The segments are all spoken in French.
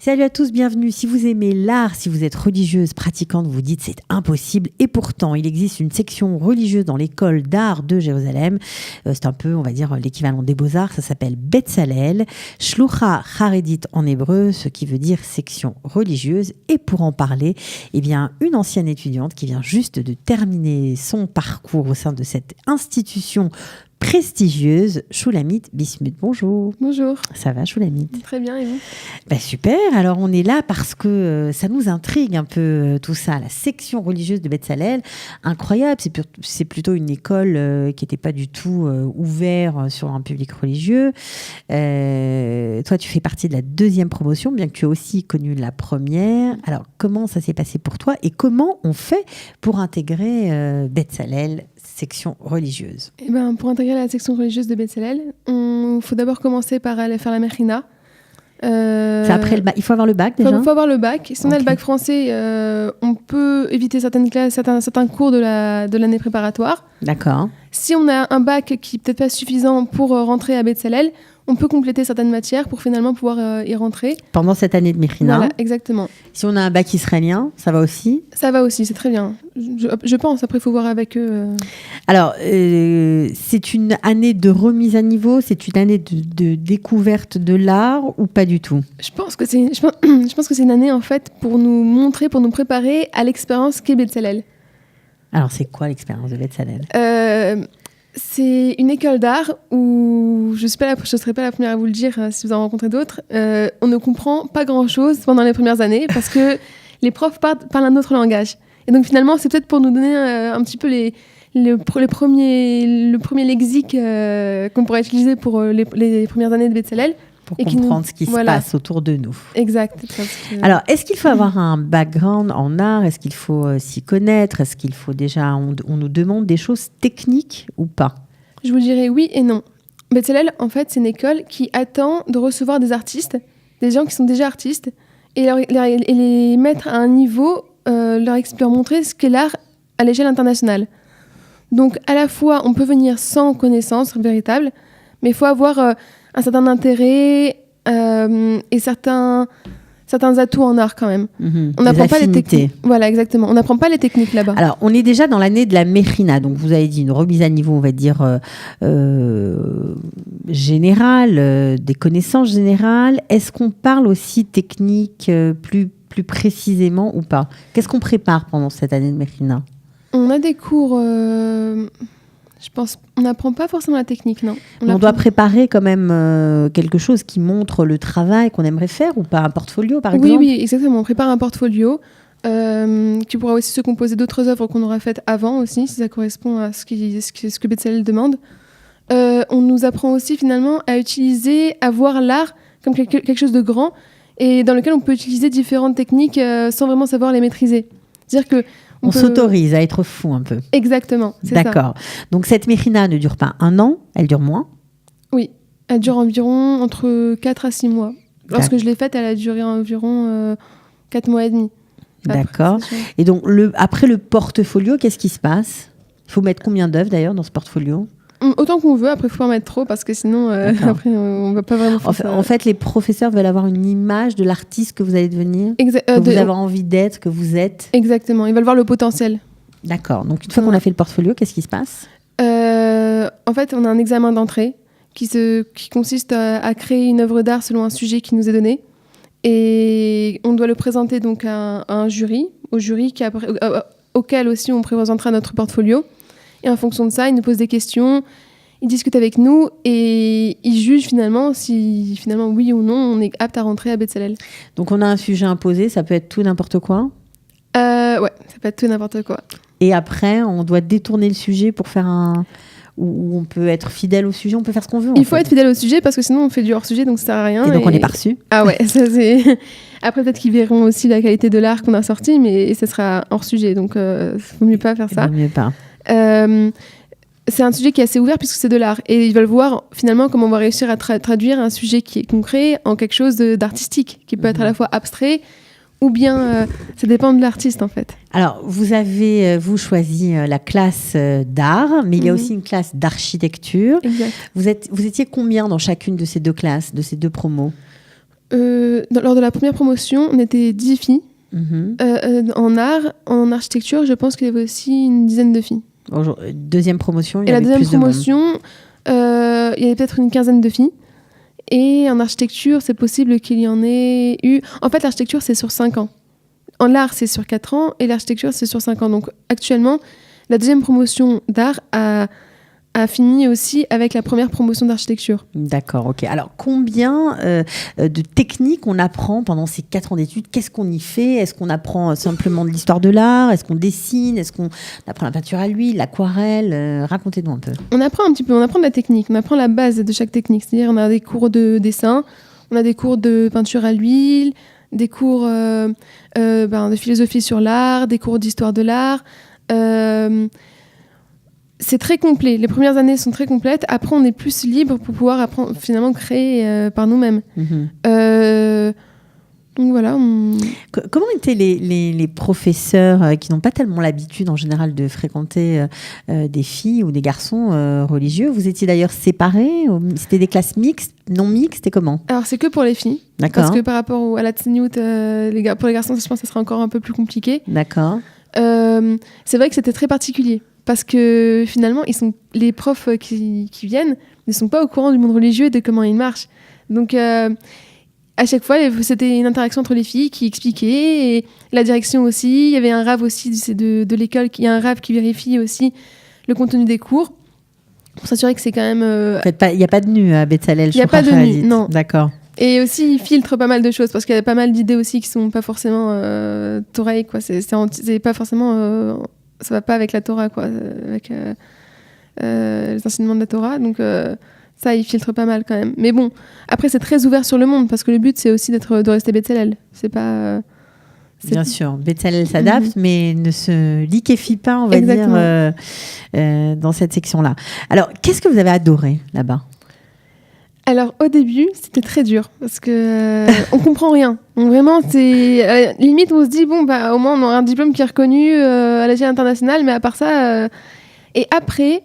Salut à tous, bienvenue. Si vous aimez l'art, si vous êtes religieuse, pratiquante, vous dites c'est impossible. Et pourtant, il existe une section religieuse dans l'école d'art de Jérusalem. C'est un peu, on va dire, l'équivalent des Beaux-Arts. Ça s'appelle Betzalel, Shlucha Haredit en hébreu, ce qui veut dire section religieuse. Et pour en parler, eh bien, une ancienne étudiante qui vient juste de terminer son parcours au sein de cette institution prestigieuse, Shulamit Bismuth. Bonjour. Bonjour. Ça va, Shulamit? Très bien, et vous? Super. Alors, on est là parce que ça nous intrigue un peu tout ça. La section religieuse de Betzalel, incroyable. C'est plutôt une école qui n'était pas du tout ouverte sur un public religieux. Toi, tu fais partie de la deuxième promotion, bien que tu aies aussi connu la première. Alors, comment ça s'est passé pour toi et comment on fait pour intégrer Betzalel, section religieuse? Pour intégrer la section religieuse de Betzalel, il faut d'abord commencer par aller faire la Mechina. C'est après le bac. Il faut avoir le bac déjà. Il faut avoir le bac. Si on a le bac français, on peut éviter certaines classes, certains cours de l'année préparatoire. D'accord. Si on a un bac qui n'est peut-être pas suffisant pour rentrer à Betzalel, on peut compléter certaines matières pour finalement pouvoir y rentrer. Pendant cette année de Mechina. Voilà, exactement. Si on a un bac israélien, ça va aussi? Ça va aussi, c'est très bien. Je pense, après il faut voir avec eux. Alors, c'est une année de remise à niveau, c'est une année de découverte de l'art ou pas du tout? Je pense que c'est une année en fait pour nous montrer, pour nous préparer à l'expérience qu'est Betzalel. Alors, c'est quoi l'expérience de Betzalel? C'est une école d'art où, je ne serai pas la première à vous le dire si vous en rencontrez d'autres, on ne comprend pas grand-chose pendant les premières années parce que les profs parlent un autre langage. Et donc finalement, c'est peut-être pour nous donner un petit peu le premier lexique qu'on pourrait utiliser pour les premières années de Betzalel. Pour comprendre ce qui se passe autour de nous. Exact. Alors, est-ce qu'il faut avoir un background en art? Est-ce qu'il faut s'y connaître? Est-ce qu'il faut déjà... On nous demande des choses techniques ou pas? Je vous dirais oui et non. Betzalel, en fait, c'est une école qui attend de recevoir des artistes, des gens qui sont déjà artistes, et les mettre à un niveau, leur montrer ce qu'est l'art à l'échelle internationale. Donc, à la fois, on peut venir sans connaissance véritable, mais il faut avoir... un certain intérêt et certains atouts en art quand même. On n'apprend pas les techniques. Voilà, exactement. On n'apprend pas les techniques là-bas. Alors, on est déjà dans l'année de la Mechina. Donc, vous avez dit une remise à niveau, on va dire, générale, des connaissances générales. Est-ce qu'on parle aussi technique plus précisément ou pas? Qu'est-ce qu'on prépare pendant cette année de Mechina? On a des cours... Je pense on n'apprend pas forcément la technique, non. On doit préparer quand même quelque chose qui montre le travail qu'on aimerait faire ou pas? Un portfolio, par exemple? Oui, exactement. On prépare un portfolio qui pourra aussi se composer d'autres œuvres qu'on aura faites avant aussi, si ça correspond à ce que Betzalel demande. On nous apprend aussi finalement à voir l'art comme quelque chose de grand et dans lequel on peut utiliser différentes techniques sans vraiment savoir les maîtriser. C'est-à-dire que on s'autorise à être fou un peu. Exactement, c'est D'accord. Ça. Donc cette Mechina ne dure pas 1 an, elle dure moins? Oui, elle dure environ entre 4 à 6 mois. Lorsque je l'ai faite, elle a duré environ 4 mois et demi. D'accord. Et donc après le portfolio, qu'est-ce qui se passe? Il faut mettre combien d'œuvres d'ailleurs dans ce portfolio? Autant qu'on veut, après il faut en mettre trop parce que sinon après on ne va pas vraiment faire ça. En fait, les professeurs veulent avoir une image de l'artiste que vous allez devenir, que vous avez envie d'être, que vous êtes. Exactement, ils veulent voir le potentiel. D'accord, donc une fois qu'on a fait le portfolio, qu'est-ce qui se passe? En fait, on a un examen d'entrée qui consiste à créer une œuvre d'art selon un sujet qui nous est donné et on doit le présenter donc à un jury, auquel aussi on présentera notre portfolio. Et en fonction de ça, ils nous posent des questions, ils discutent avec nous et ils jugent finalement si oui ou non on est apte à rentrer à Betzalel. Donc on a un sujet imposé, ça peut être tout n'importe quoi? Ouais, ça peut être tout n'importe quoi. Et après, on doit détourner le sujet pour faire où on peut être fidèle au sujet, on peut faire ce qu'on veut. Il faut être fidèle au sujet parce que sinon on fait du hors-sujet, donc ça sert à rien. Et donc on n'est pas reçu. Ah ouais, ça c'est... Après peut-être qu'ils verront aussi la qualité de l'art qu'on a sorti, mais ça sera hors-sujet, donc il vaut mieux pas faire ça. Il vaut mieux pas. C'est un sujet qui est assez ouvert puisque c'est de l'art et ils veulent voir finalement comment on va réussir à traduire un sujet qui est concret en quelque chose d'artistique qui peut être à la fois abstrait ou bien ça dépend de l'artiste en fait. Alors vous avez choisi la classe d'art, mais il y a aussi une classe d'architecture. Exact. Vous étiez combien dans chacune de ces deux classes, de ces deux promos? Lors de la première promotion, on était 10 filles. En art, en architecture, je pense qu'il y avait aussi une dizaine de filles. Deuxième promotion, il y Et la avait deuxième plus promotion, il y avait peut-être une quinzaine de filles. Et en architecture, c'est possible qu'il y en ait eu... En fait, l'architecture, c'est sur 5 ans. En l'art, c'est sur 4 ans et l'architecture, c'est sur 5 ans. Donc, actuellement, la deuxième promotion d'art a fini aussi avec la première promotion d'architecture. D'accord, ok. Alors, combien de techniques on apprend pendant ces 4 ans d'études? Qu'est-ce qu'on y fait? Est-ce qu'on apprend simplement de l'histoire de l'art? Est-ce qu'on dessine? Est-ce qu'on apprend la peinture à l'huile, l'aquarelle? Racontez-nous un peu. On apprend un petit peu, on apprend de la technique, on apprend la base de chaque technique. C'est-à-dire, on a des cours de dessin, on a des cours de peinture à l'huile, des cours de philosophie sur l'art, des cours d'histoire de l'art. C'est très complet. Les premières années sont très complètes. Après, on est plus libre pour pouvoir apprendre, finalement créer par nous-mêmes. Donc voilà. Comment étaient les professeurs qui n'ont pas tellement l'habitude en général de fréquenter des filles ou des garçons religieux? Vous étiez d'ailleurs séparés? C'était des classes mixtes, non mixtes? C'était comment? Alors c'est que pour les filles. D'accord. Parce que par rapport à la tsniout, pour les garçons, je pense que ça sera encore un peu plus compliqué. D'accord. C'est vrai que c'était très particulier. Parce que finalement, les profs qui viennent ne sont pas au courant du monde religieux et de comment il marche. Donc, à chaque fois, c'était une interaction entre les filles qui expliquait, et la direction aussi. Il y avait un rave aussi de l'école. Il y a un rave qui vérifie aussi le contenu des cours pour s'assurer que c'est quand même... Il n'y a pas de nu à Bezalel. Il n'y a pas de nu, non. D'accord. Et aussi, il filtre pas mal de choses, parce qu'il y a pas mal d'idées aussi qui ne sont pas forcément Torah, quoi. C'est pas forcément... ça va pas avec la Torah, quoi, avec les enseignements de la Torah. Donc ça, il filtre pas mal quand même. Mais bon, après, c'est très ouvert sur le monde, parce que le but, c'est aussi de rester Bezalel. C'est pas... Bien sûr, Bezalel s'adapte, mais ne se liquéfie pas, on va dire, dans cette section-là. Alors, qu'est-ce que vous avez adoré là-bas? Alors, au début, c'était très dur, parce que on comprend rien. Donc, vraiment, c'est limite, on se dit, bon, bah, au moins, on aura un diplôme qui est reconnu à l'échelle internationale, mais à part ça... Et après,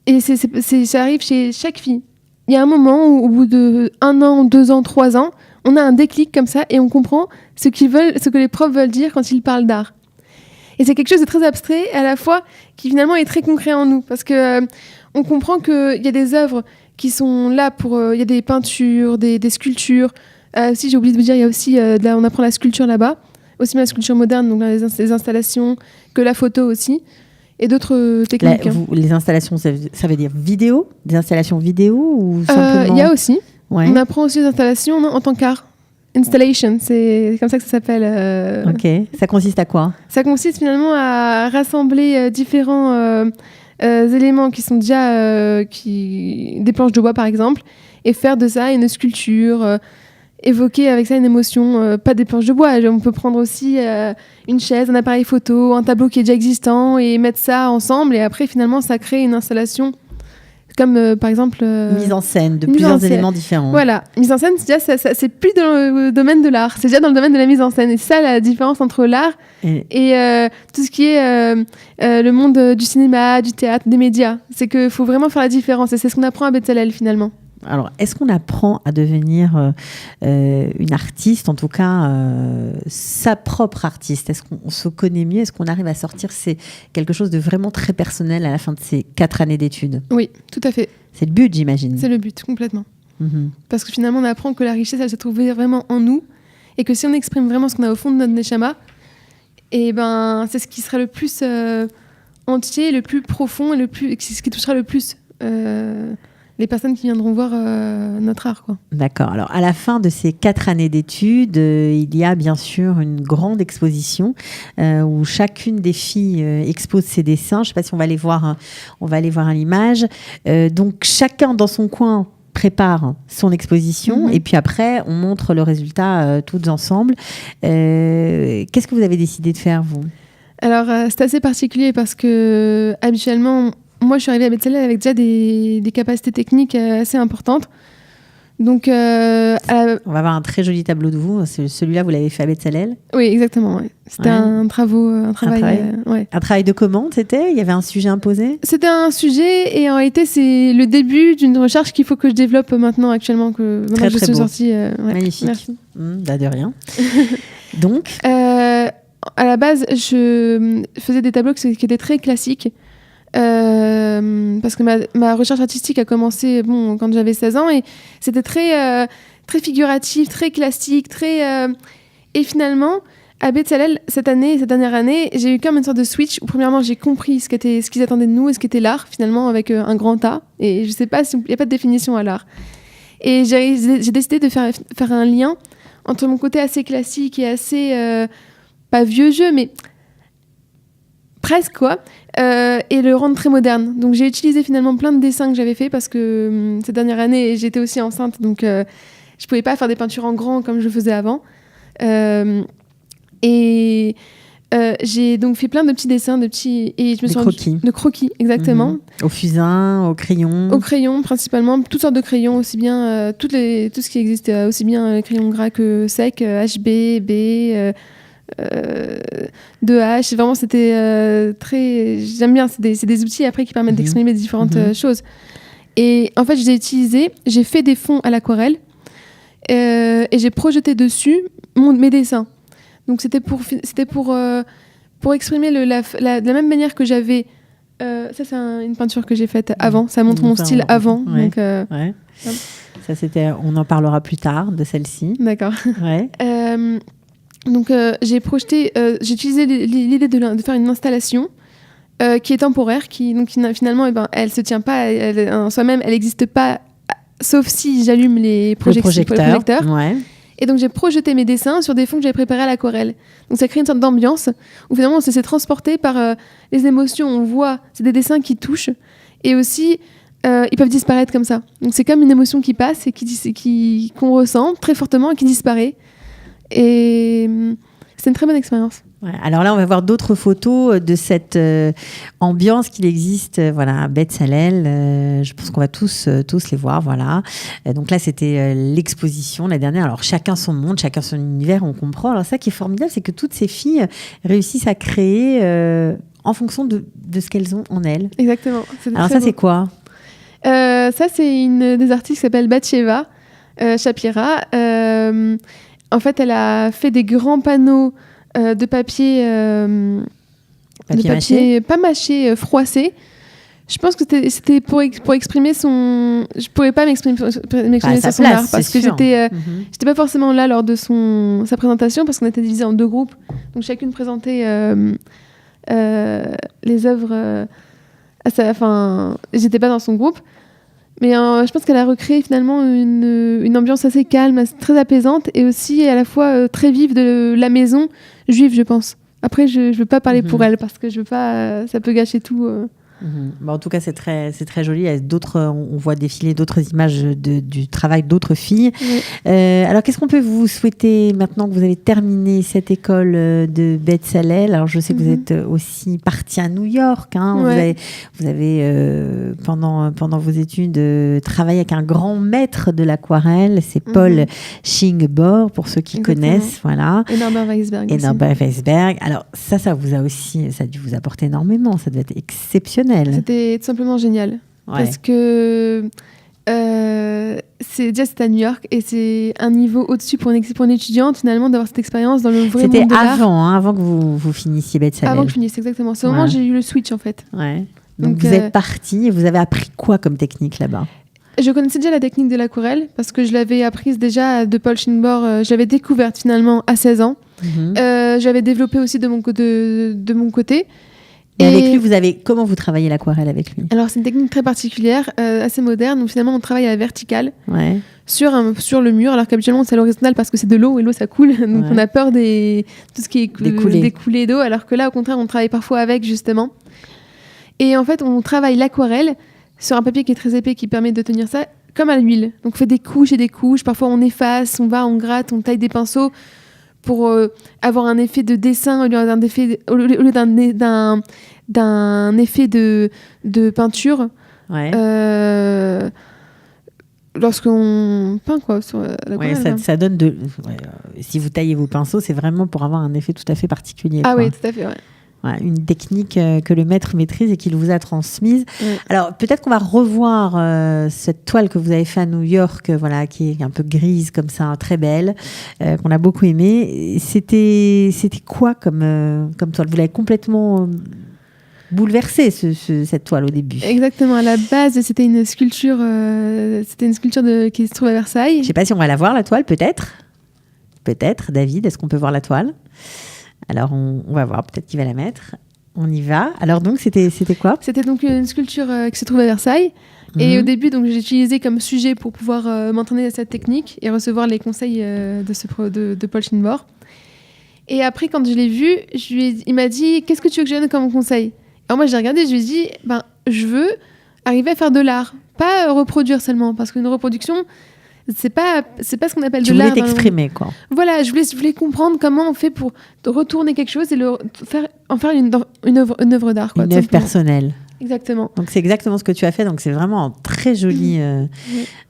ça arrive chez chaque fille. Il y a un moment où, au bout de 1 an, 2 ans, 3 ans, on a un déclic comme ça, et on comprend ce que les profs veulent dire quand ils parlent d'art. Et c'est quelque chose de très abstrait, à la fois, qui finalement est très concret en nous, parce que on comprend qu'il y a des œuvres qui sont là pour... Il y a des peintures, des sculptures. Si j'ai oublié de vous dire, il y a aussi... on apprend la sculpture là-bas. Aussi bien la sculpture moderne, donc les installations, que la photo aussi. Et d'autres techniques. Les installations, ça veut dire vidéo? Des installations vidéo ou simplement... Il y a aussi. Ouais. On apprend aussi les installations en tant qu'art. Installation, c'est comme ça que ça s'appelle. Ok. Ça consiste à quoi? Ça consiste finalement à rassembler différents... éléments qui sont déjà des planches de bois par exemple, et faire de ça une sculpture, évoquer avec ça une émotion, pas des planches de bois, on peut prendre aussi une chaise, un appareil photo, un tableau qui est déjà existant et mettre ça ensemble, et après finalement ça crée une installation comme par exemple mise en scène de plusieurs éléments différents. Voilà, mise en scène, c'est plus dans le domaine de l'art, c'est déjà dans le domaine de la mise en scène, et c'est ça la différence entre l'art et tout ce qui est le monde du cinéma, du théâtre, des médias. C'est qu'il faut vraiment faire la différence, et c'est ce qu'on apprend à Bezalel finalement. Alors, est-ce qu'on apprend à devenir une artiste, en tout cas sa propre artiste? Est-ce qu'on se connaît mieux? Est-ce qu'on arrive à sortir quelque chose de vraiment très personnel à la fin de ces 4 années d'études? Oui, tout à fait. C'est le but, j'imagine. C'est le but, complètement. Parce que finalement, on apprend que la richesse, elle se trouve vraiment en nous, et que si on exprime vraiment ce qu'on a au fond de notre neshama, et ben, c'est ce qui sera le plus entier, le plus profond, et ce qui touchera le plus les personnes qui viendront voir notre art, quoi. D'accord. Alors, à la fin de ces 4 années d'études, il y a bien sûr une grande exposition où chacune des filles expose ses dessins. Je ne sais pas si on va aller voir à l'image. Donc, chacun dans son coin prépare son exposition et puis après, on montre le résultat toutes ensemble. Qu'est-ce que vous avez décidé de faire, vous? Alors, c'est assez particulier parce que habituellement... Moi, je suis arrivée à Bezalel avec déjà des capacités techniques assez importantes. Donc, On va avoir un très joli tableau de vous. Celui-là, vous l'avez fait à Bezalel. oui, exactement. Ouais. C'était un travail de commande, c'était? Il y avait un sujet imposé? C'était un sujet et en réalité, c'est le début d'une recherche qu'il faut que je développe maintenant, actuellement, que je suis sortie. Magnifique. Merci. De rien. Donc à la base, je faisais des tableaux qui étaient très classiques. Parce que ma recherche artistique a commencé quand j'avais 16 ans et c'était très figuratif, très classique, et finalement à Bezalel cette dernière année, j'ai eu comme une sorte de switch où premièrement j'ai compris ce qu'ils attendaient de nous et ce qu'était l'art finalement avec un grand A, et je sais pas il n'y a pas de définition à l'art, et j'ai décidé de faire un lien entre mon côté assez classique et assez pas vieux jeu mais presque quoi, et le rendre très moderne. Donc j'ai utilisé finalement plein de dessins que j'avais fait parce que cette dernière année j'étais aussi enceinte, donc je pouvais pas faire des peintures en grand comme je faisais avant, et j'ai donc fait plein de petits dessins, de croquis exactement, au fusain, au crayon principalement, toutes sortes de crayons, aussi bien tout ce qui existe, aussi bien crayon gras que sec, HB, B, 2H, vraiment c'était j'aime bien, c'est des outils après qui permettent d'exprimer différentes choses, et en fait j'ai fait des fonds à l'aquarelle, et j'ai projeté dessus mes dessins, donc c'était pour exprimer de la même manière que j'avais ça c'est une peinture que j'ai faite avant, ça montre mon style avant, donc ça c'était, on en parlera plus tard de celle-ci. D'accord. Donc j'ai utilisé l'idée de faire une installation qui est temporaire, qui finalement elle se tient pas, en soi-même elle n'existe pas, sauf si j'allume les projecteurs. Et donc j'ai projeté mes dessins sur des fonds que j'avais préparés à l'aquarelle. Donc ça crée une sorte d'ambiance où finalement on se laisse transporter par les émotions. On voit, c'est des dessins qui touchent, et aussi ils peuvent disparaître comme ça. Donc c'est comme une émotion qui passe et qu'on ressent très fortement et qui disparaît. Et c'est une très bonne expérience. Alors là, on va voir d'autres photos de cette ambiance qu'il existe à Bezalel. Je pense qu'on va tous les voir. Voilà. Donc là, c'était l'exposition la dernière. Alors chacun son monde, chacun son univers, on comprend. Alors ça qui est formidable, c'est que toutes ces filles réussissent à créer en fonction de ce qu'elles ont en elles. Exactement. Alors ça, c'est quoi? Ça, c'est une des artistes qui s'appelle Batcheva Shapira. En fait, elle a fait des grands panneaux de papier mâché, pas mâché, froissé. Je pense que c'était pour exprimer son... Je pourrais pas m'exprimer sur son art parce que j'étais pas forcément là lors de sa présentation, parce qu'on était divisés en 2 groupes. Donc chacune présentait les œuvres j'étais pas dans son groupe. Mais je pense qu'elle a recréé finalement une ambiance assez calme, très apaisante, et aussi à la fois très vive de la maison juive, je pense. Après, je ne veux pas parler pour elle parce que je veux pas, ça peut gâcher tout. En tout cas, c'est très joli. Il y a on voit défiler d'autres images du travail d'autres filles. Oui. Alors, qu'est-ce qu'on peut vous souhaiter maintenant que vous avez terminé cette école de Bezalel? Alors, je sais que vous êtes aussi partie à New York. Ouais. Vous avez pendant vos études, travaillé avec un grand maître de l'aquarelle. C'est Paul Schingborg, pour ceux qui connaissent. Voilà. Et Norbert Weisberg. Alors, ça a dû vous apporter énormément. Ça devait être exceptionnel. C'était tout simplement génial. Ouais. Parce que c'était à New York et c'est un niveau au-dessus pour une étudiante, finalement, d'avoir cette expérience dans le vrai monde de l'art. C'était avant que vous finissiez Bezalel. Avant que je finisse, exactement. C'est au moment où j'ai eu le switch, en fait. Ouais. Donc vous êtes partie et vous avez appris quoi comme technique là-bas? Je connaissais déjà la technique de l'aquarelle parce que je l'avais apprise déjà de Paul Schingborg. Je l'avais découverte finalement à 16 ans. J'avais développé aussi de mon côté. Et avec lui, comment vous travaillez l'aquarelle avec lui? Alors, c'est une technique très particulière, assez moderne. Donc, finalement, on travaille à la verticale sur le mur, alors qu'habituellement, c'est à l'horizontale parce que c'est de l'eau et l'eau, ça coule. Donc, on a peur tout ce qui est des coulées d'eau, alors que là, au contraire, on travaille parfois avec, justement. Et en fait, on travaille l'aquarelle sur un papier qui est très épais, qui permet de tenir ça comme à l'huile. Donc, on fait des couches et des couches. Parfois, on efface, on gratte, on taille des pinceaux pour avoir un effet de dessin au lieu d'un effet de peinture. Ouais. lorsqu'on peint quoi, sur la aquarelle. Ça donne si vous taillez vos pinceaux, c'est vraiment pour avoir un effet tout à fait particulier. Ah quoi. oui, tout à fait, ouais. Une technique que le maître maîtrise et qu'il vous a transmise. Ouais. Alors, peut-être qu'on va revoir cette toile que vous avez faite à New York, qui est un peu grise comme ça, très belle, qu'on a beaucoup aimée. C'était quoi comme toile ? Vous l'avez complètement bouleversée, cette toile, au début. Exactement. À la base, c'était une sculpture, qui se trouve à Versailles. Je ne sais pas si on va la voir, la toile, peut-être. Peut-être, David, est-ce qu'on peut voir la toile ? Alors, on va voir, peut-être qu'il va la mettre. On y va. Alors, donc, c'était quoi ? C'était donc une sculpture qui se trouve à Versailles. Et au début, donc, j'ai utilisé comme sujet pour pouvoir m'entraîner à cette technique et recevoir les conseils de Paul Schinbord. Et après, quand je l'ai vu, il m'a dit « Qu'est-ce que tu veux que je donne comme conseil ?» Alors moi, j'ai regardé, je lui ai dit je veux arriver à faire de l'art, pas reproduire seulement, parce qu'une reproduction... C'est pas ce qu'on appelle de l'art. Tu voulais t'exprimer, quoi. Voilà, je voulais comprendre comment on fait pour retourner quelque chose et en faire une œuvre d'art. Quoi, une œuvre personnelle. Exactement. Donc c'est exactement ce que tu as fait. Donc c'est vraiment une très jolie œuvre.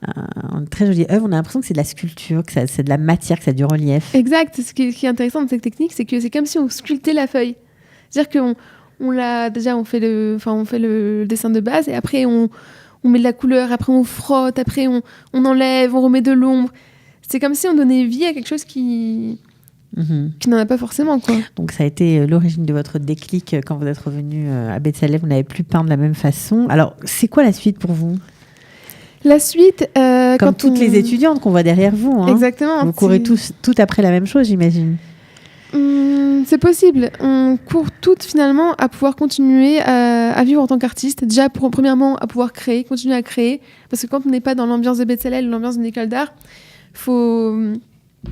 On a l'impression que c'est de la sculpture, que c'est de la matière, que c'est du relief. Exact. Ce qui est intéressant dans cette technique, c'est que c'est comme si on sculptait la feuille. C'est-à-dire on fait le dessin de base et après on met de la couleur, après on frotte, après on enlève, on remet de l'ombre. C'est comme si on donnait vie à quelque chose qui n'en a pas forcément, quoi. Donc ça a été l'origine de votre déclic quand vous êtes revenu à Bezalel, vous n'avez plus peint de la même façon. Alors, c'est quoi la suite pour vous ? La suite... comme toutes les étudiantes qu'on voit derrière vous. Hein. Exactement. Vous courez tout après la même chose, j'imagine. C'est possible. On court toutes finalement à pouvoir continuer à vivre en tant qu'artiste. Déjà, premièrement, à pouvoir continuer à créer. Parce que quand on n'est pas dans l'ambiance de Bezalel, l'ambiance d'une école d'art, il faut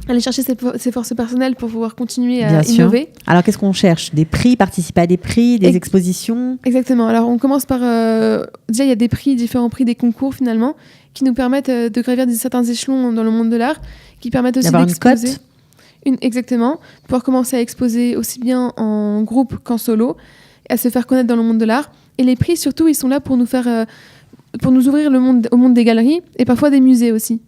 aller chercher ses forces personnelles pour pouvoir continuer à innover. Alors, qu'est-ce qu'on cherche ? Des prix, participer à des prix, des expositions ? Exactement. Alors, on commence par... déjà, il y a des prix, différents prix, des concours finalement, qui nous permettent de gravir certains échelons dans le monde de l'art, qui permettent aussi d'exposer... Une cote ? Exactement, pouvoir commencer à exposer aussi bien en groupe qu'en solo, à se faire connaître dans le monde de l'art. Et les prix, surtout, ils sont là pour nous ouvrir au monde des galeries et parfois des musées aussi.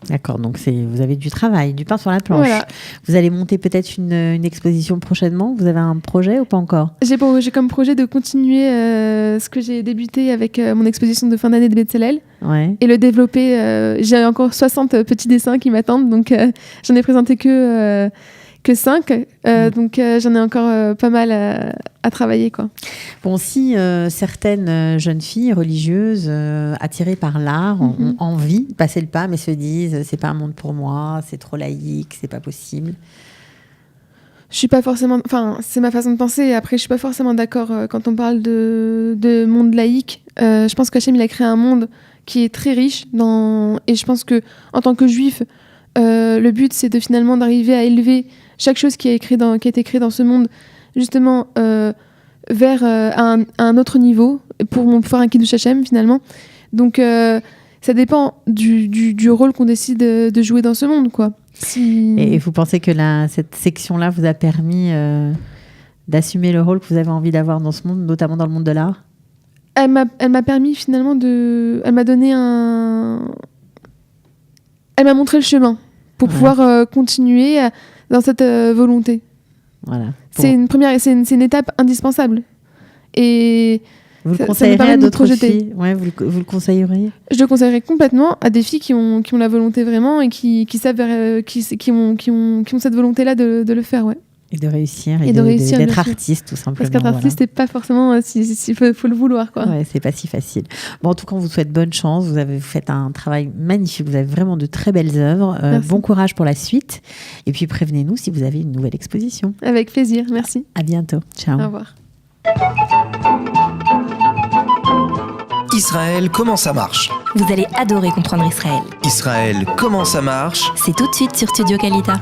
D'accord, donc vous avez du travail, du pain sur la planche. Voilà. Vous allez monter peut-être une exposition prochainement. Vous avez un projet ou pas encore ? J'ai comme projet de continuer ce que j'ai débuté avec mon exposition de fin d'année de Bezalel et le développer. J'ai encore 60 petits dessins qui m'attendent, donc j'en ai présenté que 5. Donc j'en ai encore pas mal à travailler, quoi. Bon, si certaines jeunes filles religieuses attirées par l'art ont envie de passer le pas, mais se disent c'est pas un monde pour moi, c'est trop laïque, c'est pas possible. Je suis pas forcément... Enfin, c'est ma façon de penser. Après, je suis pas forcément d'accord quand on parle de monde laïque. Je pense qu'Hachem, il a créé un monde qui est très riche. Et je pense que en tant que juif, le but, c'est finalement d'arriver à élever chaque chose qui a été créée dans ce monde, justement, vers un autre niveau, pour faire un kiddush Hashem, finalement. Donc, ça dépend du rôle qu'on décide de jouer dans ce monde, quoi. Et vous pensez que cette section-là vous a permis d'assumer le rôle que vous avez envie d'avoir dans ce monde, notamment dans le monde de l'art ? Elle m'a permis, finalement, Elle m'a donné Elle m'a montré le chemin pour pouvoir continuer dans cette volonté. Voilà. C'est une étape indispensable. Et vous le conseillerez à d'autres filles ? Ouais, vous le conseilleriez ? Je le conseillerais complètement à des filles qui ont la volonté vraiment et qui savent qui ont cette volonté-là de le faire, ouais. Et de réussir et d'être artiste, tout simplement. Parce qu'être artiste, c'est pas forcément s'il faut le vouloir, quoi. Ouais, c'est pas si facile. Bon, en tout cas, on vous souhaite bonne chance. Vous faites un travail magnifique. Vous avez vraiment de très belles œuvres. Bon courage pour la suite. Et puis, prévenez-nous si vous avez une nouvelle exposition. Avec plaisir. Merci. À bientôt. Ciao. Au revoir. Israël, comment ça marche ? Vous allez adorer comprendre Israël. Israël, comment ça marche ? C'est tout de suite sur Studio Kalita.